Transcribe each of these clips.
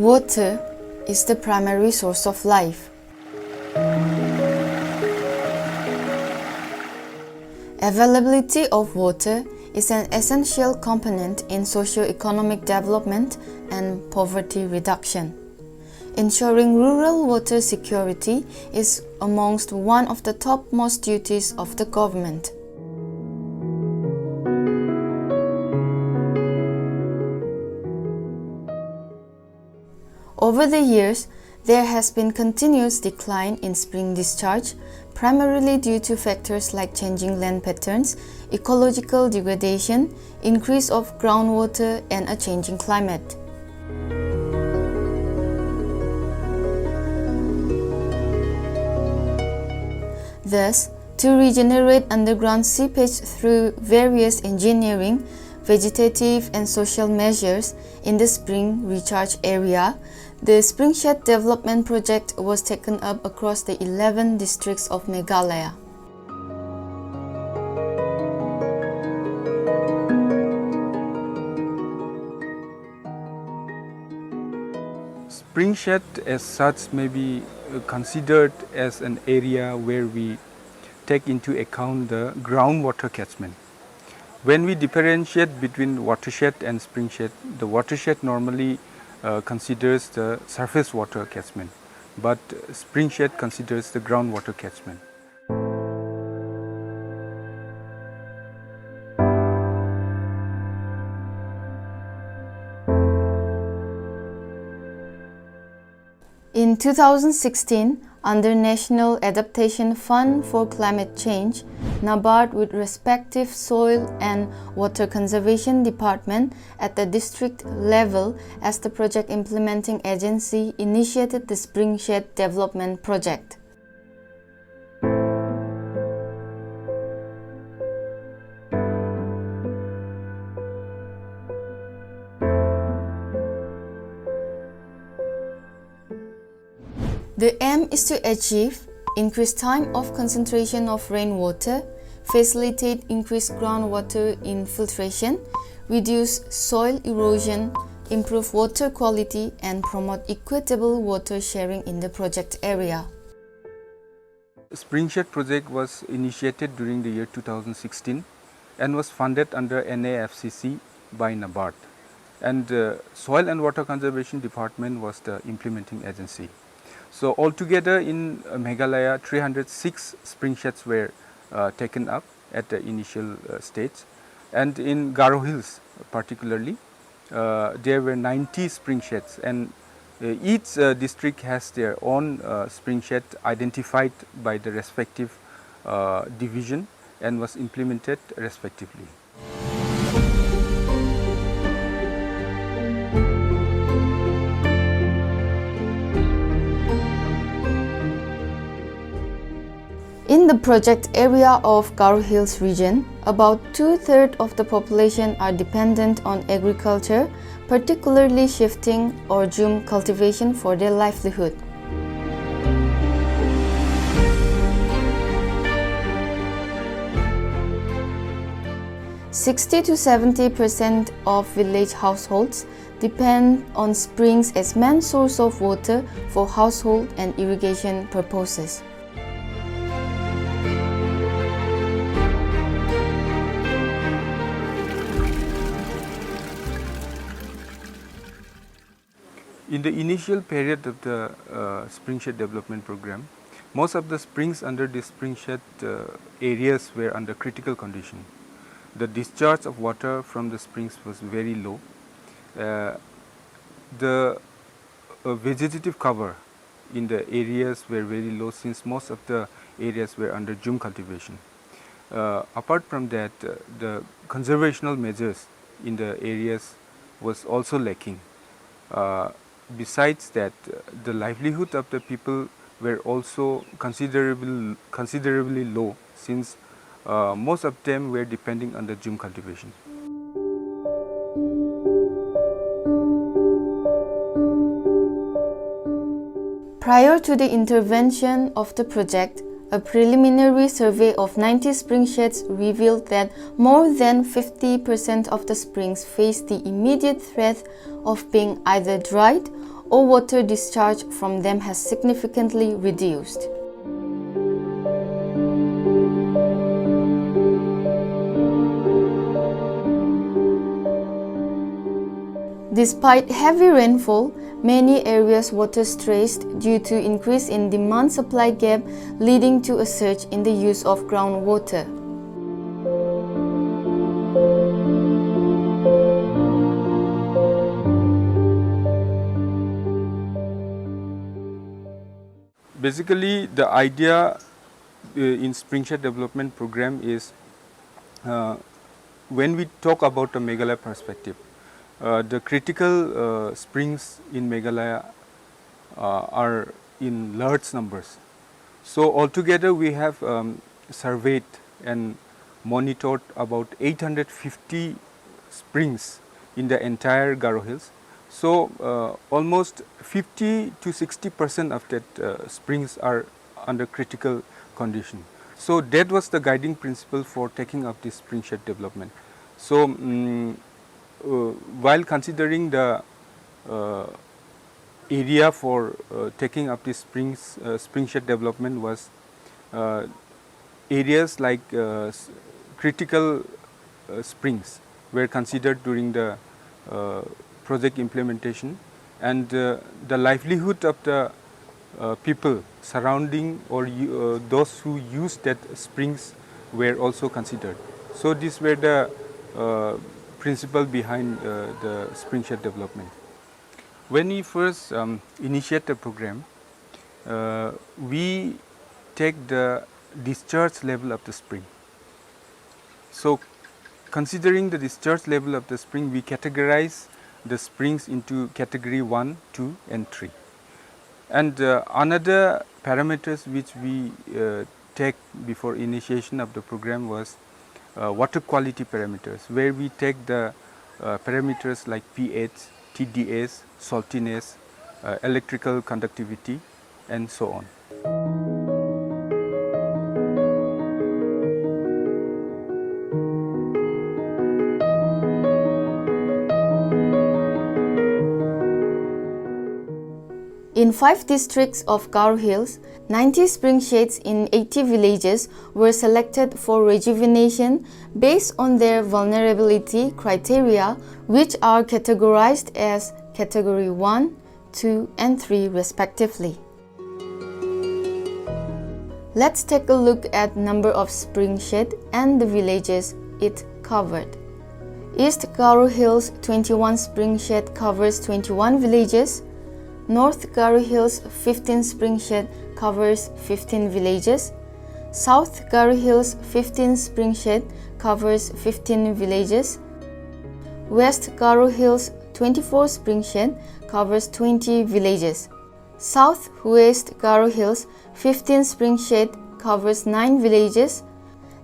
Water is the primary source of life. Availability of water is an essential component in socio-economic development and poverty reduction. Ensuring rural water security is amongst one of the topmost duties of the government. Over the years, there has been continuous decline in spring discharge, primarily due to factors like changing land patterns, ecological degradation, increase of groundwater, and a changing climate. Thus, to regenerate underground seepage through various engineering, vegetative and social measures in the spring recharge area, the Springshed development project was taken up across the 11 districts of Meghalaya. Springshed as such may be considered as an area where we take into account the groundwater catchment. When we differentiate between watershed and springshed, the watershed normally considers the surface water catchment, but springshed considers the groundwater catchment. In 2016, under National Adaptation Fund for Climate Change, NABARD with respective soil and water conservation department at the district level as the project implementing agency initiated the Springshed development project. The aim is to achieve increased time of concentration of rainwater, facilitate increased groundwater infiltration, reduce soil erosion, improve water quality, and promote equitable water sharing in the project area. The Springshed project was initiated during the year 2016 and was funded under NAFCC by NABARD, and the Soil and Water Conservation Department was the implementing agency. So altogether in Meghalaya, 306 springsheds were taken up at the initial stage, and in Garo Hills particularly, there were 90 springsheds, and each district has their own springshed identified by the respective division and was implemented respectively. In the project area of Garo Hills region, about 2/3 of the population are dependent on agriculture, particularly shifting or jhum cultivation for their livelihood. (60 to 70% of village households depend on springs as main source of water for household and irrigation purposes. In the initial period of the Springshed development program, most of the springs under the Springshed areas were under critical condition. The discharge of water from the springs was very low. The vegetative cover in the areas were very low since most of the areas were under jhum cultivation. Apart from that, the conservational measures in the areas was also lacking. Besides that, the livelihood of the people were also considerably low since most of them were depending on the jhum cultivation. Prior to the intervention of the project, a preliminary survey of 90 springsheds revealed that more than 50% of the springs faced the immediate threat of being either dried or water discharge from them has significantly reduced. Despite heavy rainfall, many areas water stressed due to increase in demand-supply gap, leading to a surge in the use of groundwater. Basically, the idea in Springshed development program is when we talk about the Meghalaya perspective, the critical springs in Meghalaya are in large numbers. So altogether we have surveyed and monitored about 850 springs in the entire Garo Hills. So almost 50 to 60% of that springs are under critical condition. So that was the guiding principle for taking up this Springshed development. So while considering the area for taking up this Springshed development was areas like critical springs were considered during the project implementation, and the livelihood of the people surrounding or those who use that springs were also considered. So these were the principle behind the Springshed development. When we first initiate the program, we take the discharge level of the spring. So considering the discharge level of the spring, we categorize the springs into category 1, 2 and 3. And another parameters which we take before initiation of the program was water quality parameters, where we take the parameters like pH, TDS, saltiness, electrical conductivity and so on. In 5 districts of Garo Hills, 90 spring sheds in 80 villages were selected for rejuvenation based on their vulnerability criteria, which are categorized as Category 1, 2 and 3 respectively. Let's take a look at number of spring shed and the villages it covered. East Garo Hills 21 spring shed covers 21 villages. North Garo Hills 15 spring shed covers 15 villages. South Garo Hills 15 spring shed covers 15 villages. West Garo Hills 24 spring shed covers 20 villages. South West Garo Hills 15 spring shed covers 9 villages.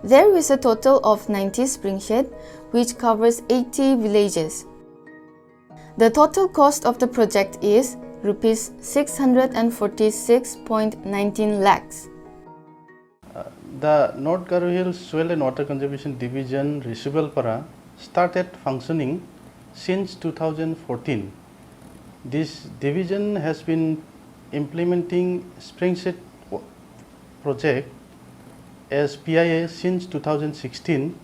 There is a total of 90 spring shed which covers 80 villages. The total cost of the project is Rupees 646.19 lakhs. The North Garo Hills Soil and Water Conservation Division Risubelpara started functioning since 2014. This division has been implementing Springshed project as PIA since 2016,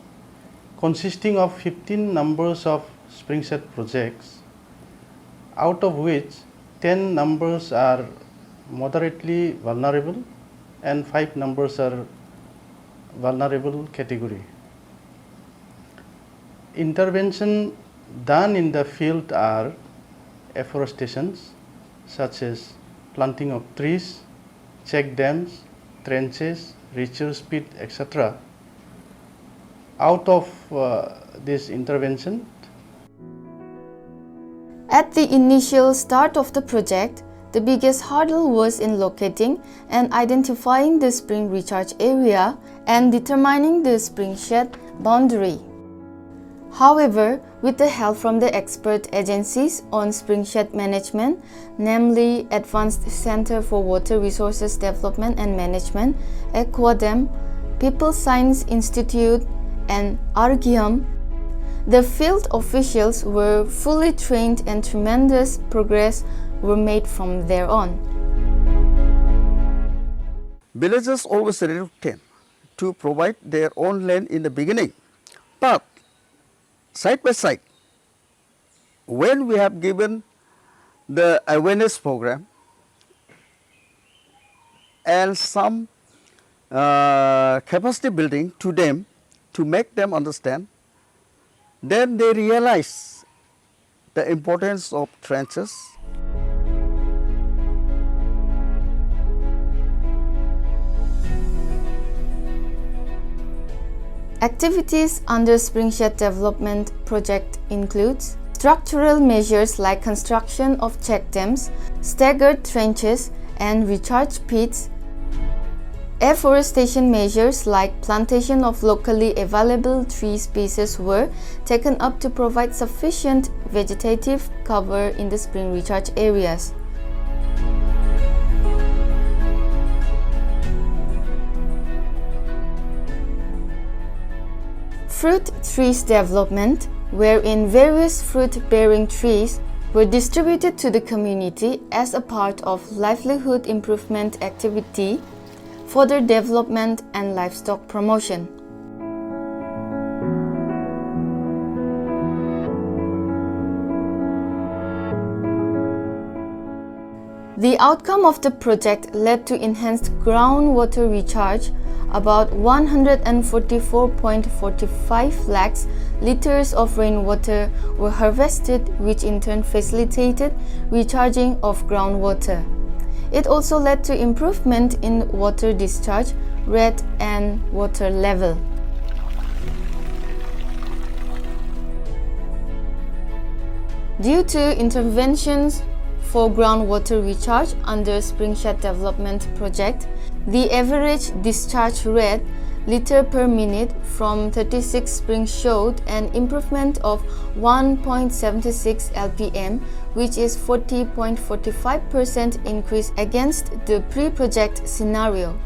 consisting of 15 numbers of Springshed projects, out of which 10 numbers are moderately vulnerable and 5 numbers are vulnerable category. Intervention done in the field are afforestations such as planting of trees, check dams, trenches, recharge pit, etc. Out of this intervention, at the initial start of the project, the biggest hurdle was in locating and identifying the spring recharge area and determining the spring shed boundary. However, with the help from the expert agencies on spring shed management, namely Advanced Center for Water Resources Development and Management, Aquadam, People's Science Institute, and Argyam, the field officials were fully trained and tremendous progress were made from there on. Villagers always reluctant to provide their own land in the beginning, but side by side, when we have given the awareness program and some capacity building to them to make them understand, then they realize the importance of trenches. Activities under Springshed development project includes structural measures like construction of check dams, staggered trenches and recharge pits, afforestation measures like plantation of locally available tree species were taken up to provide sufficient vegetative cover in the spring recharge areas. Fruit trees development, wherein various fruit-bearing trees were distributed to the community as a part of livelihood improvement activity, further development and livestock promotion. The outcome of the project led to enhanced groundwater recharge. About 144.45 lakhs liters of rainwater were harvested, which in turn facilitated recharging of groundwater. It also led to improvement in water discharge rate and water level. Due to interventions for groundwater recharge under Springshed development project, the average discharge rate liter per minute from 36 springs showed an improvement of 1.76 lpm, which is 40.45% increase against the pre-project scenario.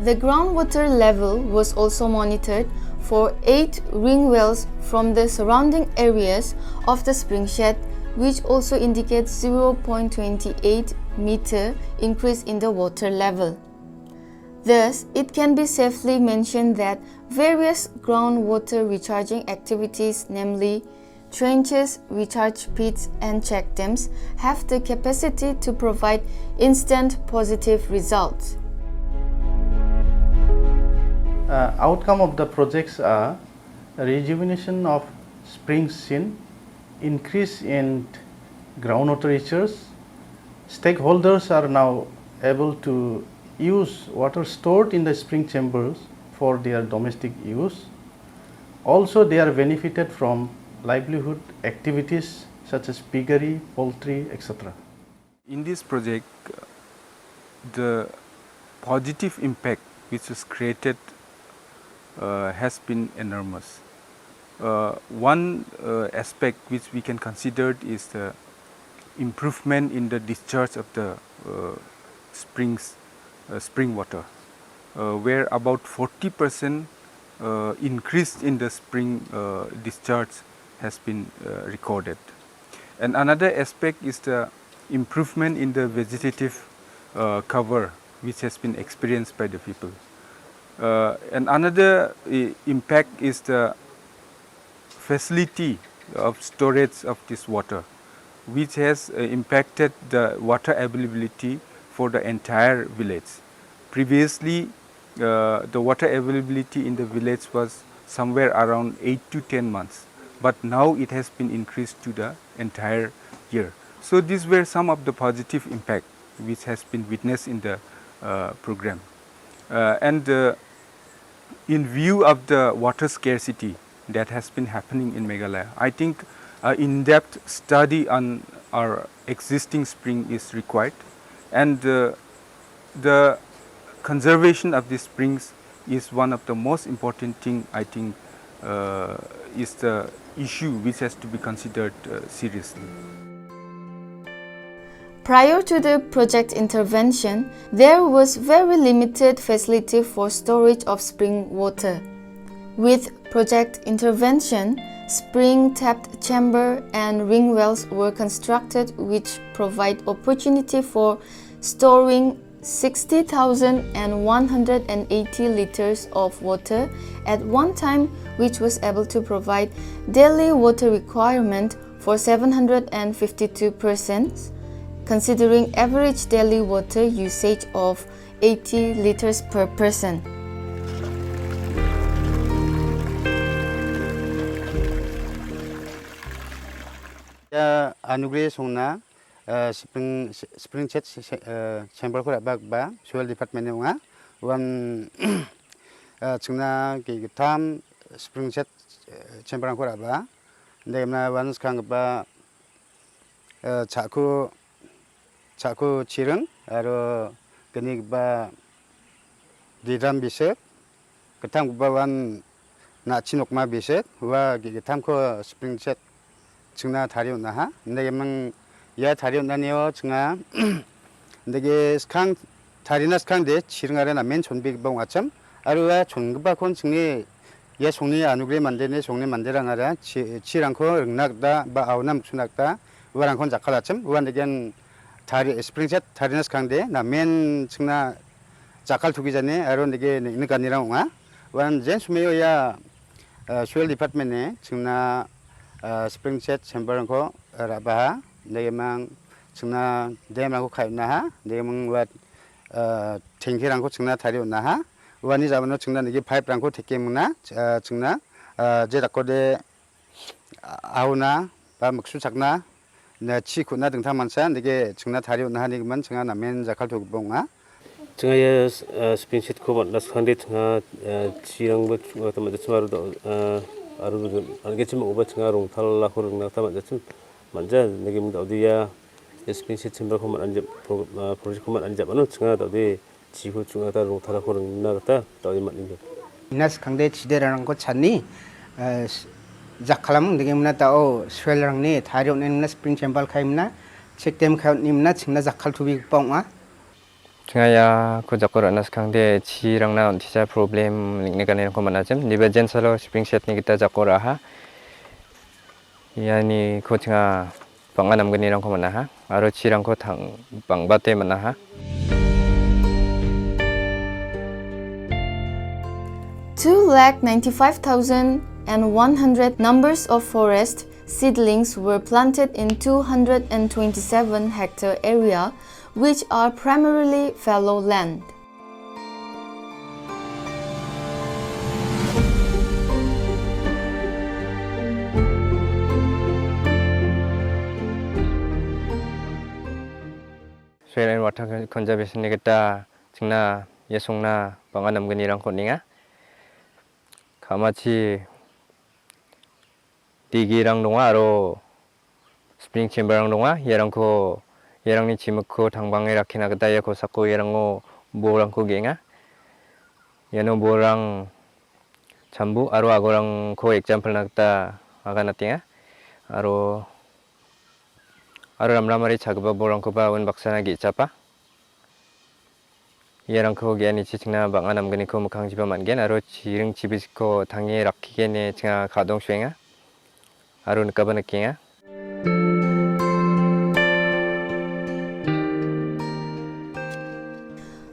The groundwater level was also monitored for 8 ring wells from the surrounding areas of the Springshed, which also indicates 0.28 meter increase in the water level. Thus, it can be safely mentioned that various groundwater recharging activities, namely trenches, recharge pits, and check dams, have the capacity to provide instant positive results. Outcome of the projects are rejuvenation of spring scene, increase in groundwater recharge. Stakeholders are now able to use water stored in the spring chambers for their domestic use. Also, they are benefited from livelihood activities such as piggery, poultry, etc. In this project, the positive impact which is created has been enormous. One aspect which we can consider is the improvement in the discharge of the spring water, where about 40% increase in the spring discharge has been recorded. And another aspect is the improvement in the vegetative cover which has been experienced by the people. And another impact is the facility of storage of this water, which has impacted the water availability for the entire village. Previously, the water availability in the village was somewhere around 8 to 10 months, but now it has been increased to the entire year. So these were some of the positive impact which has been witnessed in the program. In view of the water scarcity that has been happening in Meghalaya, I think in-depth study on our existing spring is required, and the conservation of these springs is one of the most important thing. I think is the issue which has to be considered seriously. Prior to the project intervention, there was very limited facility for storage of spring water. With project intervention, spring tapped chamber and ring wells were constructed, which provide opportunity for storing 60,180 liters of water at one time, which was able to provide daily water requirement for 752 persons, considering average daily water usage of 80 liters per person. Anugerah songna Springshed chamber ko rabak ba soil department nga wan chungna ki tam Springshed chamber ko raba ndemna wan skang ba chaku chireng aro gani ba didam biset ketang ba wan na chinokma biset wa ki tam ko Springshed chungna thariuna ha ndemang ya thariunaniyo chunga ndege skang tharina skang de chirngare na men chonbi bang acham aruwa chongba kon chungni ya songni anugerah mandene songni manderangara chirangko ringnakda ba aunam sunakda warangkon jakalacham uandegen thari Springshed tharina skang de na men chungna jakal tugi jane aro ndege nikanirang nga wan jen sumeyo ya soil department ne chungna Springshed chamber ko raba 내게만 증나 대만고 가입나하 내게만 와 탱키랑고 증나 다리오나하 와니 잡는 증나 이게 파이프랑고 택게문나 증나 제작고데 아우나 바 먹수 작나 나 치쿠나 등타만산 이게 증나 다리오나하 이게만 증나 남면 작할도 봉아 증아야 스프링쉐드 코번 나스칸데 증아 지랑부 어떤 마르도 아르도 알겠지만 오바 증아롱 탈라고 나 타만좀 먼저 내게 뭐 어디야 스프링쉐드 챔버 코만 안제 프로젝트 코만 안제 바노 증아 어디 지구 중하다 롱타라고 나갔다 어디 맞는 거 나스 강대 지대라는 거 찾니 작칼람 내게 문나 따오 스웰랑니 다리오는 스프링 챔버 카임나 책템 카임나 증나 작칼 투비 뻥아 증아야 그 작거라 나스 강대 지랑나 언티자 프로블렘 링네가네는 거 만나점 니베젠살로 스프링쉐드 니기타 작거라 yani ko tinga panganam gani rang ko mana ha aro chirang ko thang bangbate mana ha 2,95,100 numbers of forest seedlings were planted in 227 hectare area, which are primarily fallow land. soil and water conservation nigeta chingna yesongna panganam gani rang ko ninga kamachi digirang donga aro spring chamber rang donga yerangko yerangni chimukko tangbange rakhina gata yako sakko yerango borangko genga yano borang chambu aro agorang ko example nagta agana tinga aro ramramari chagba borangko ba wan baksana gi chapa yerangko giani chingna banganam gani ko mukhang jiba mangen aro chiring chibisko 당에 rakigene chinga kadong swenga aro nikabana kinga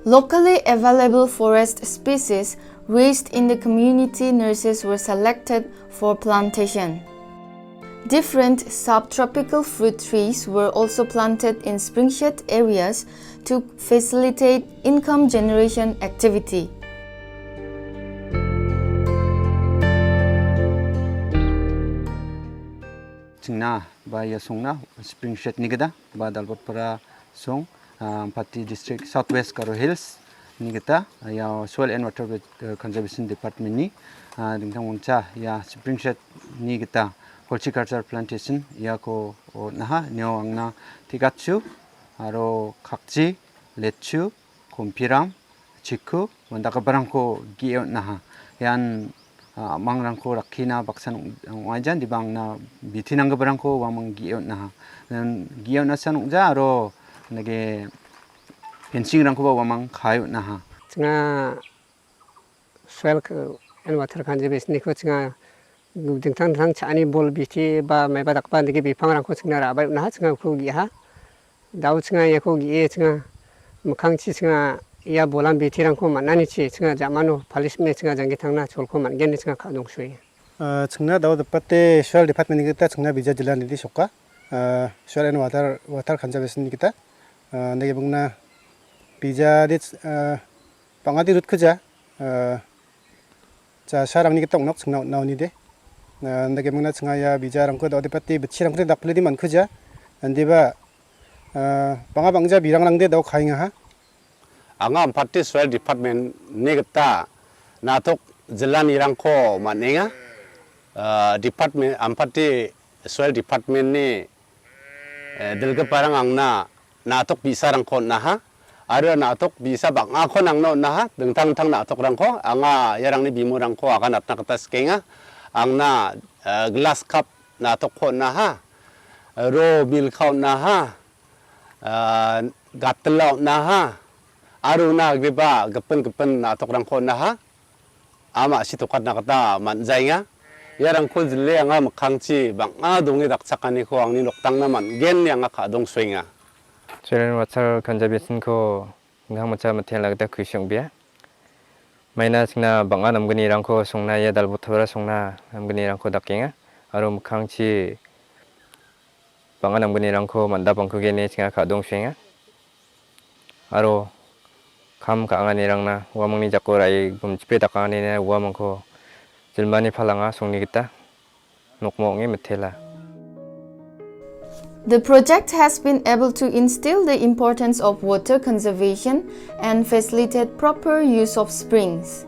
Locally available forest species raised in the community nurseries were selected for plantation. Different subtropical fruit trees were also planted in Springshed areas to facilitate income generation activity. 증나 바야 송나 Springshed nigada ba dalbot para song Patti district southwest Karo hills nigata ya soil and water conservation department ni dingtang uncha ya Springshed nigata horticulture plantation Iako naha nyo angna tigatchu aro kakji lechu kompiram chiku wandaka barangko giyo naha yan mangrangko rakhina baksan wajan dibangna bitinangga barangko wamang giyo naha giyo nasan ungja aro nage fencing rangko ba wamang khayo naha nga soil and water conservation ni ko nga 등탕 차니 볼 비티 바 매바 닥바 되게 비팡을 안고 증나 라바이 나 증가 거기야 나우 증가에 거기에 증가 강치 증가 이야 볼란 비티랑고 만나니치 증가 자마노 팔리스메 증가 장기탕나 졸고 만겐니 증가 가동수이 증나 다우 덮때 소일 디파트먼트 기타 증나 비자 질란디 쇼까 soil and water conservation kita nege bungna bija dit pangadi rut kja cha sarang ni kita nok sngna naw ni de nege bungna chngaya bija rang ko dodi patti bichirang ko dakpli di man kja andiba panga bangja birang lang de daw khainga ha anga ampati soil department ni kita natok jilan irang ko manenga department ampati soil department ni delga parang angna natok bisa rangko naha aro natok bisa bang ako nang no naha dengtang tang natok rangko anga yarang ni bimu rangko akan natna kata skenga angna glass cup natok ko naha ro bil kau naha gatlau naha aro na griba gepen natok rangko naha ama situkat nakata manjainga yarang ko jile anga makhangchi banga dongi dakchakani ko angni noktang naman gen anga khadong swinga soil and water conservation ko ngang macha mathen lagda khusyong bia maina singna banga namgani rangko songna ya dalbo thabara songna namgani rangko dakenga aro makhangchi banga namgani rangko manda bangko gene singa khadong swinga aro kham ka angani rangna wamangni jakorai bumchipe dakani ne wamangko 질만이 팔랑아 송니기다 녹몽이 메텔라. The project has been able to instill the importance of water conservation and facilitate proper use of springs.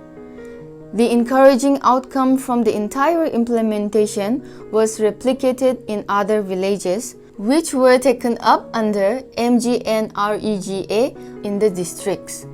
The encouraging outcome from the entire implementation was replicated in other villages, which were taken up under MGNREGA in the districts.